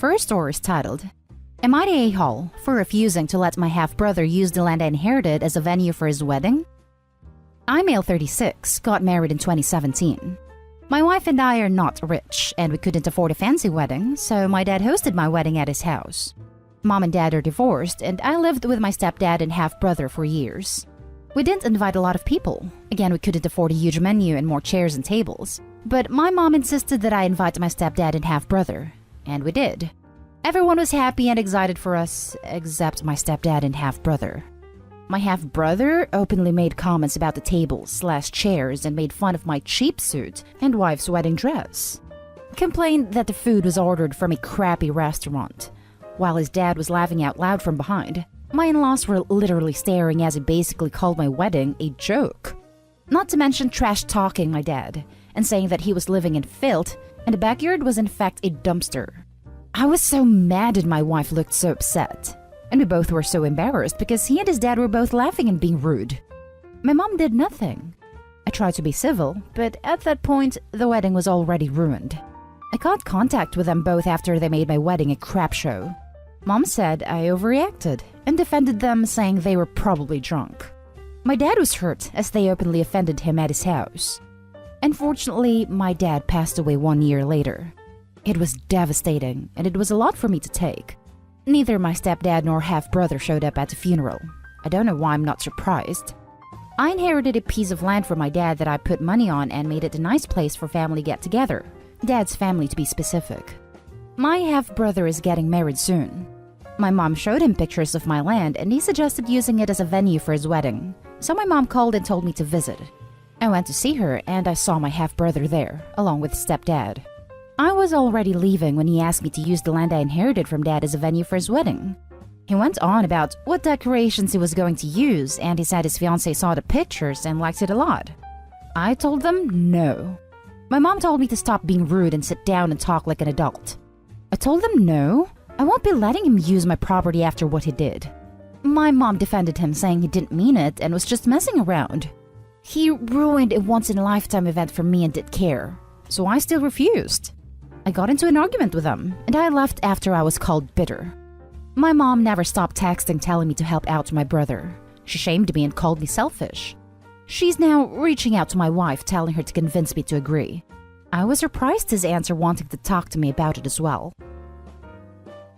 first story is titled, Am I the a-hole for refusing to let my half-brother use the land I inherited as a venue for his wedding? I'm male 36, got married in 2017. My wife and I are not rich, and we couldn't afford a fancy wedding, so my dad hosted my wedding at his house. Mom and dad are divorced, and I lived with my stepdad and half-brother for years. We didn't invite a lot of people. Again, we couldn't afford a huge menu and more chairs and tables. But my mom insisted that I invite my stepdad and half-brother, and we did. Everyone was happy and excited for us, except my stepdad and half-brother. My half-brother openly made comments about the tables/chairs and made fun of my cheap suit and wife's wedding dress. Complained that the food was ordered from a crappy restaurant, while his dad was laughing out loud from behind. My in-laws were literally staring as he basically called my wedding a joke. Not to mention trash-talking my dad and saying that he was living in filth and the backyard was in fact a dumpster. I was so mad and my wife looked so upset. And we both were so embarrassed because he and his dad were both laughing and being rude. My mom did nothing. I tried to be civil, but at that point, the wedding was already ruined. I got contact with them both after they made my wedding a crap show. Mom said I overreacted and defended them, saying they were probably drunk. My dad was hurt as they openly offended him at his house. Unfortunately, my dad passed away 1 year later. It was devastating, and it was a lot for me to take. Neither my stepdad nor half-brother showed up at the funeral. I don't know why I'm not surprised. I inherited a piece of land from my dad that I put money on and made it a nice place for family get-together. Dad's family to be specific. My half-brother is getting married soon. My mom showed him pictures of my land and he suggested using it as a venue for his wedding. So my mom called and told me to visit. I went to see her and I saw my half-brother there, along with stepdad. I was already leaving when he asked me to use the land I inherited from Dad as a venue for his wedding. He went on about what decorations he was going to use, and he said his fiancée saw the pictures and liked it a lot. I told them no. My mom told me to stop being rude and sit down and talk like an adult. I told them no, I won't be letting him use my property after what he did. My mom defended him, saying he didn't mean it and was just messing around. He ruined a once-in-a-lifetime event for me and didn't care, so I still refused. I got into an argument with them, and I left after I was called bitter. My mom never stopped texting telling me to help out my brother. She shamed me and called me selfish. She's now reaching out to my wife, telling her to convince me to agree. I was surprised his answer wanting to talk to me about it as well.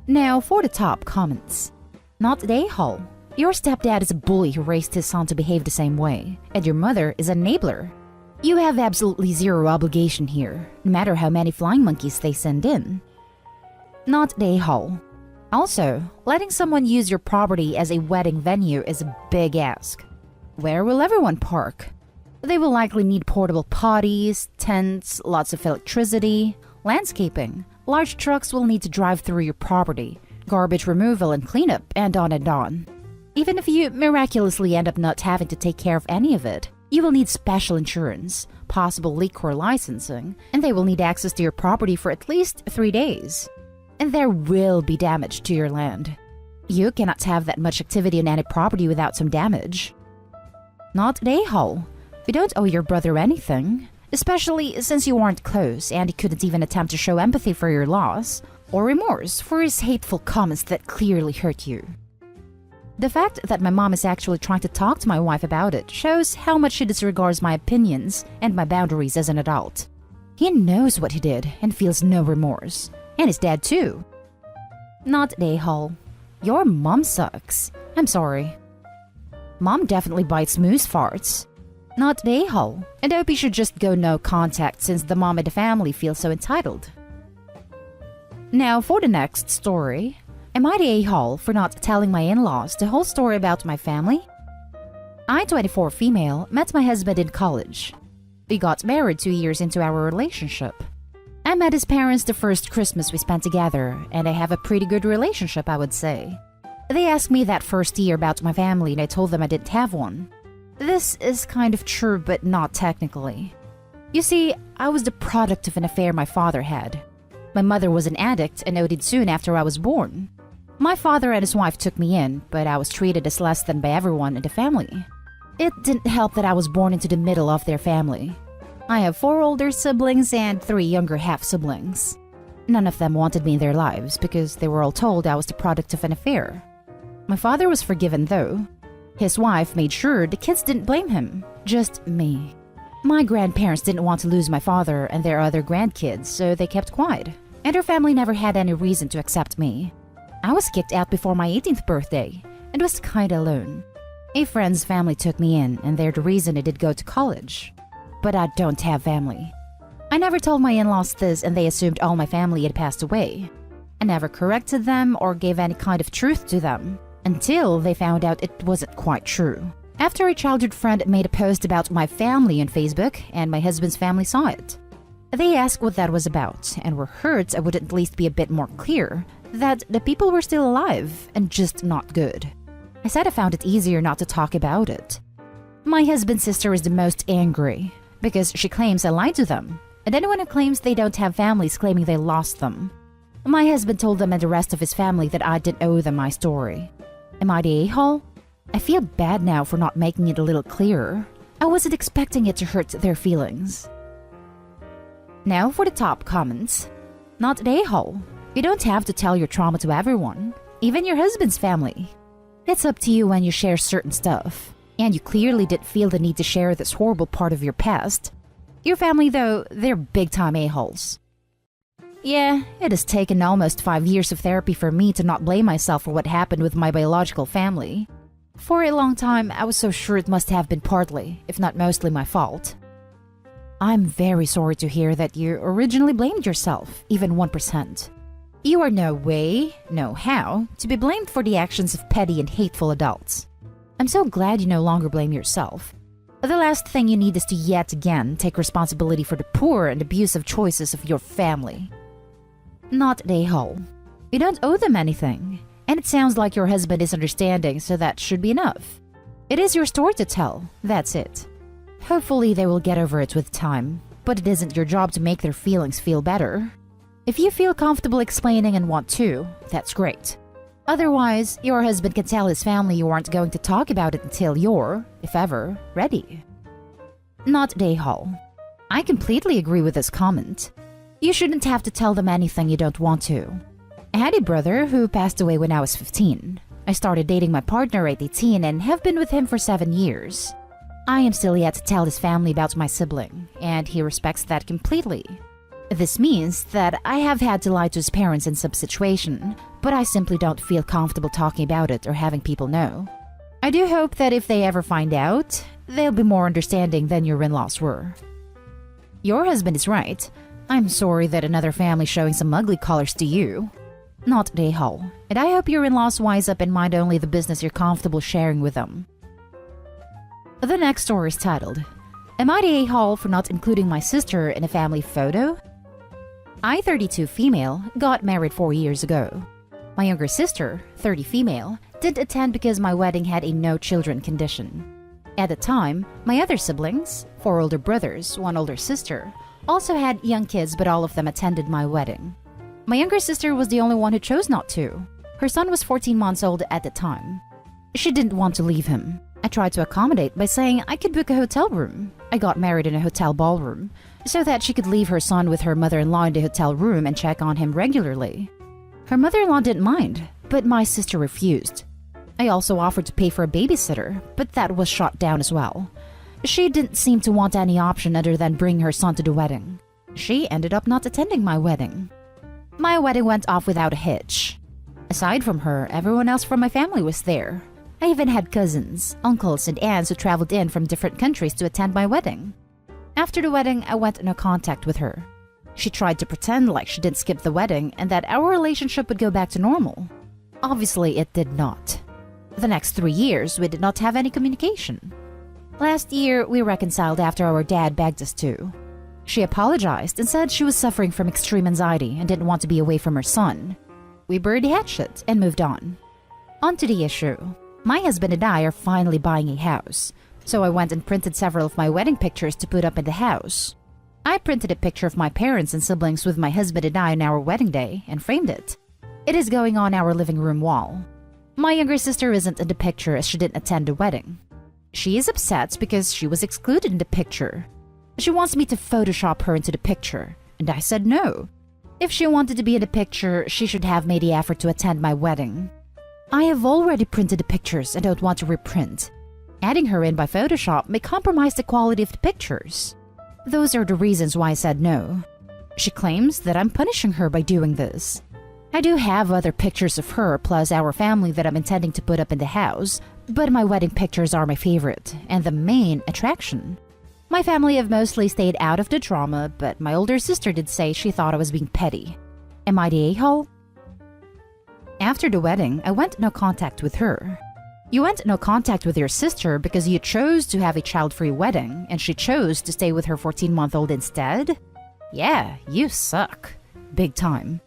Now for the top comments. Not the a-hole. Your stepdad is a bully who raised his son to behave the same way, and your mother is an enabler. You have absolutely zero obligation here, no matter how many flying monkeys they send in. Not the a-hole. Also, letting someone use your property as a wedding venue is a big ask. Where will everyone park? They will likely need portable potties, tents, lots of electricity, landscaping. Large trucks will need to drive through your property, garbage removal and cleanup, and on and on. Even if you miraculously end up not having to take care of any of it, you will need special insurance, possible leak or licensing, and they will need access to your property for at least 3 days. And there will be damage to your land. You cannot have that much activity on any property without some damage. Not the a-hole. You don't owe your brother anything, especially since you weren't close and he couldn't even attempt to show empathy for your loss or remorse for his hateful comments that clearly hurt you. The fact that my mom is actually trying to talk to my wife about it shows how much she disregards my opinions and my boundaries as an adult. He knows what he did and feels no remorse. And his dad too. Not the a-hole. Your mom sucks. I'm sorry. Mom definitely bites moose farts. Not the a-hole. And I hope you should just go no contact since the mom and the family feel so entitled. Now for the next story. Am I the a-hole for not telling my in-laws the whole story about my family? I, 24 female, met my husband in college. We got married 2 years into our relationship. I met his parents the first Christmas we spent together, and I have a pretty good relationship, I would say. They asked me that first year about my family and I told them I didn't have one. This is kind of true, but not technically. You see, I was the product of an affair my father had. My mother was an addict and OD'd soon after I was born. My father and his wife took me in, but I was treated as less than by everyone in the family. It didn't help that I was born into the middle of their family. I have 4 older siblings and 3 younger half-siblings. None of them wanted me in their lives because they were all told I was the product of an affair. My father was forgiven though. His wife made sure the kids didn't blame him, just me. My grandparents didn't want to lose my father and their other grandkids, so they kept quiet, and her family never had any reason to accept me. I was kicked out before my 18th birthday and was kinda alone. A friend's family took me in, and they're the reason I did go to college. But I don't have family. I never told my in-laws this, and they assumed all my family had passed away. I never corrected them or gave any kind of truth to them, until they found out it wasn't quite true. After a childhood friend made a post about my family on Facebook, and my husband's family saw it. They asked what that was about, and were hurt I would at least be a bit more clear that the people were still alive and just not good. I said I found it easier not to talk about it. My husband's sister is the most angry because she claims I lied to them, and anyone who claims they don't have families claiming they lost them. My husband told them and the rest of his family that I didn't owe them my story. Am I the a-hole? I feel bad now for not making it a little clearer. I wasn't expecting it to hurt their feelings. Now for the top comments. Not the a-hole. You don't have to tell your trauma to everyone, even your husband's family. It's up to you when you share certain stuff, and you clearly did feel the need to share this horrible part of your past. Your family, though, they're big-time a-holes. Yeah, it has taken almost 5 years of therapy for me to not blame myself for what happened with my biological family. For a long time, I was so sure it must have been partly, if not mostly, my fault. I'm very sorry to hear that you originally blamed yourself, even 1%. You are no way, no how, to be blamed for the actions of petty and hateful adults. I'm so glad you no longer blame yourself. The last thing you need is to yet again take responsibility for the poor and abusive choices of your family. Not the a-hole. You don't owe them anything, and it sounds like your husband is understanding, so that should be enough. It is your story to tell, that's it. Hopefully they will get over it with time, but it isn't your job to make their feelings feel better. If you feel comfortable explaining and want to, that's great. Otherwise, your husband can tell his family you aren't going to talk about it until you're, if ever, ready. Not the a-hole. I completely agree with this comment. You shouldn't have to tell them anything you don't want to. I had a brother who passed away when I was 15. I started dating my partner at 18 and have been with him for 7 years. I am still yet to tell his family about my sibling, and he respects that completely. This means that I have had to lie to his parents in some situation, but I simply don't feel comfortable talking about it or having people know. I do hope that if they ever find out, they'll be more understanding than your in-laws were. Your husband is right. I'm sorry that another family showing some ugly colors to you. Not the a-hole, and I hope your in-laws wise up and mind only the business you're comfortable sharing with them. The next story is titled, Am I the a-hole for not including my sister in a family photo? I, 32 female, got married 4 years ago. My younger sister, 30 female, didn't attend because my wedding had a no children condition. At the time, my other siblings, 4 older brothers, 1 older sister, also had young kids, but all of them attended my wedding. My younger sister was the only one who chose not to. Her son was 14 months old at the time. She didn't want to leave him. I tried to accommodate by saying I could book a hotel room. I got married in a hotel ballroom, so that she could leave her son with her mother-in-law in the hotel room and check on him regularly. Her mother-in-law didn't mind, but my sister refused. I also offered to pay for a babysitter, but that was shot down as well. She didn't seem to want any option other than bring her son to the wedding. She ended up not attending my wedding. My wedding went off without a hitch. Aside from her, everyone else from my family was there. I even had cousins, uncles, and aunts who traveled in from different countries to attend my wedding. After the wedding, I went no contact with her. She tried to pretend like she didn't skip the wedding and that our relationship would go back to normal. Obviously, it did not. The next 3 years, we did not have any communication. Last year, we reconciled after our dad begged us to. She apologized and said she was suffering from extreme anxiety and didn't want to be away from her son. We buried the hatchet and moved on. On to the issue. My husband and I are finally buying a house, so I went and printed several of my wedding pictures to put up in the house. I printed a picture of my parents and siblings with my husband and I on our wedding day and framed it. It is going on our living room wall. My younger sister isn't in the picture as she didn't attend the wedding. She is upset because she was excluded in the picture. She wants me to Photoshop her into the picture, and I said no. If she wanted to be in the picture, she should have made the effort to attend my wedding. I have already printed the pictures and don't want to reprint. Adding her in by Photoshop may compromise the quality of the pictures. Those are the reasons why I said no. She claims that I'm punishing her by doing this. I do have other pictures of her plus our family that I'm intending to put up in the house, but my wedding pictures are my favorite and the main attraction. My family have mostly stayed out of the drama, but my older sister did say she thought I was being petty. Am I the a-hole? After the wedding, I went no contact with her. You went no contact with your sister because you chose to have a child-free wedding and she chose to stay with her 14-month-old instead? Yeah, you suck. Big time.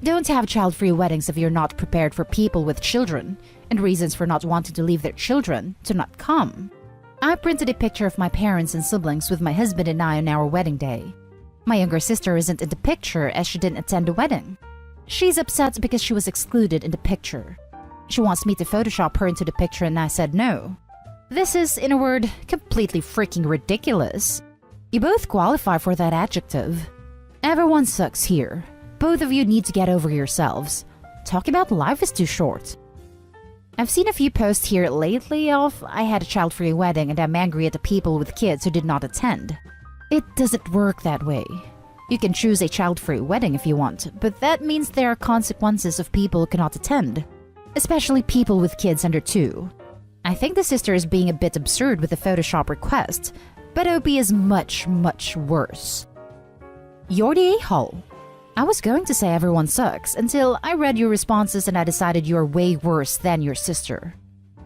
Don't have child-free weddings if you're not prepared for people with children and reasons for not wanting to leave their children to not come. I printed a picture of my parents and siblings with my husband and I on our wedding day. My younger sister isn't in the picture as she didn't attend the wedding. She's upset because she was excluded in the picture. She wants me to Photoshop her into the picture and I said no. This is, in a word, completely freaking ridiculous. You both qualify for that adjective. Everyone sucks here. Both of you need to get over yourselves. Talking about life is too short. I've seen a few posts here lately of I had a child-free wedding and I'm angry at the people with kids who did not attend. It doesn't work that way. You can choose a child-free wedding if you want, but that means there are consequences of people who cannot attend. Especially people with kids under 2. I think the sister is being a bit absurd with the Photoshop request, but OP is much, much worse. You're the a-hole. I was going to say everyone sucks until I read your responses and I decided you're way worse than your sister.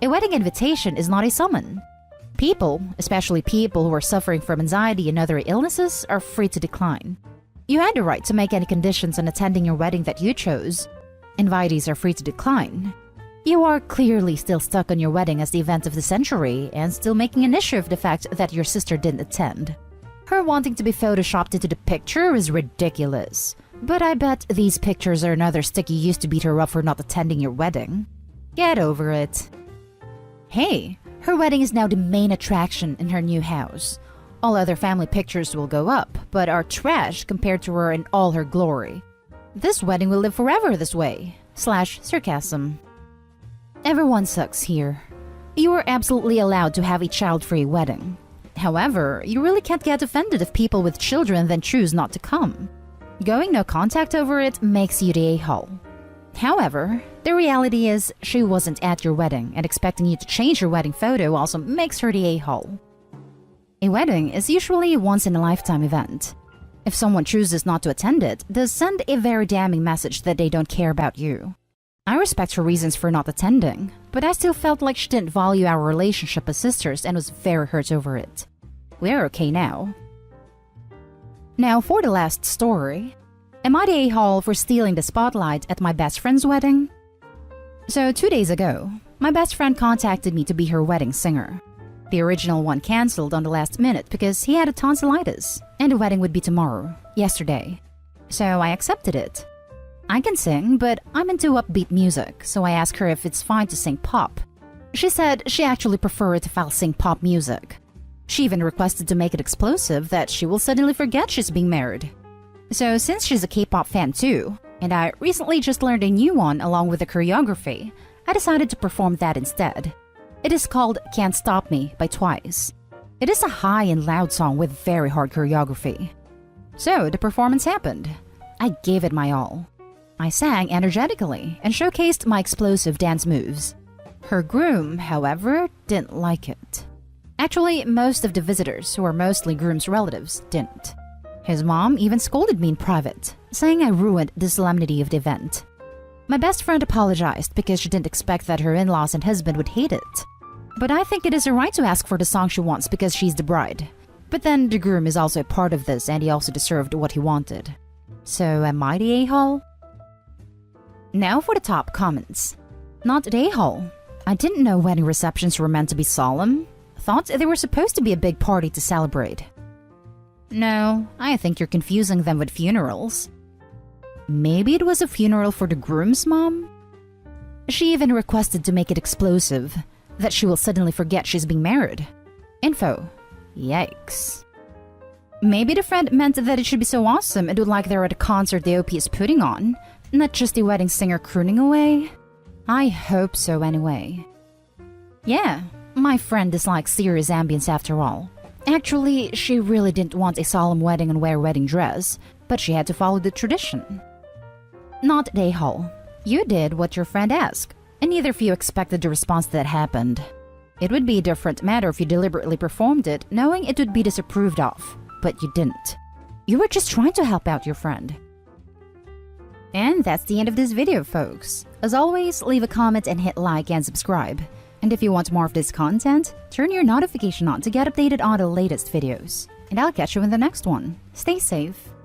A wedding invitation is not a summon. People, especially people who are suffering from anxiety and other illnesses, are free to decline. You had the right to make any conditions on attending your wedding that you chose. Invitees are free to decline. You are clearly still stuck on your wedding as the event of the century and still making an issue of the fact that your sister didn't attend. Her wanting to be photoshopped into the picture is ridiculous. But I bet these pictures are another stick you used to beat her up for not attending your wedding. Get over it. Hey, her wedding is now the main attraction in her new house. All other family pictures will go up, but are trash compared to her in all her glory. This wedding will live forever this way. /sarcasm. Everyone sucks here. You are absolutely allowed to have a child-free wedding. However, you really can't get offended if people with children then choose not to come. Going no contact over it makes you the a-hole. However, the reality is she wasn't at your wedding and expecting you to change your wedding photo also makes her the a-hole. A wedding is usually a once-in-a-lifetime event. If someone chooses not to attend it, does send a very damning message that they don't care about you. I respect her reasons for not attending, but I still felt like she didn't value our relationship as sisters and was very hurt over it. We're okay now. Now for the last story. Am I the a-hole for stealing the spotlight at my best friend's wedding? So 2 days ago, my best friend contacted me to be her wedding singer. The original one cancelled on the last minute because he had a tonsillitis, and the wedding would be tomorrow, yesterday. So I accepted it. I can sing, but I'm into upbeat music, so I asked her if it's fine to sing pop. She said she actually preferred if I'll sing pop music. She even requested to make it explosive that she will suddenly forget she's being married. So since she's a K-pop fan too, and I recently just learned a new one along with the choreography, I decided to perform that instead. It is called Can't Stop Me by Twice. It is a high and loud song with very hard choreography. So the performance happened. I gave it my all. I sang energetically and showcased my explosive dance moves. Her groom, however, didn't like it. Actually, most of the visitors, who are mostly groom's relatives, didn't. His mom even scolded me in private, saying I ruined the solemnity of the event. My best friend apologized because she didn't expect that her in-laws and husband would hate it. But I think it is her right to ask for the song she wants because she's the bride. But then the groom is also a part of this and he also deserved what he wanted. So am I the a-hole? Now for the top comments. Not the a-hole. I didn't know wedding receptions were meant to be solemn. Thought they were supposed to be a big party to celebrate. No, I think you're confusing them with funerals. Maybe it was a funeral for the groom's mom? She even requested to make it explosive, that she will suddenly forget she's being married. Info. Yikes. Maybe the friend meant that it should be so awesome it would like they're at a concert the OP is putting on, not just the wedding singer crooning away. I hope so anyway. Yeah, my friend dislikes serious ambience after all. Actually, she really didn't want a solemn wedding and wear a wedding dress, but she had to follow the tradition. Not at A-Hall. You did what your friend asked, and neither of you expected the response that happened. It would be a different matter if you deliberately performed it, knowing it would be disapproved of, but you didn't. You were just trying to help out your friend. And that's the end of this video, folks. As always, leave a comment and hit like and subscribe. And if you want more of this content, turn your notification on to get updated on the latest videos. And I'll catch you in the next one. Stay safe.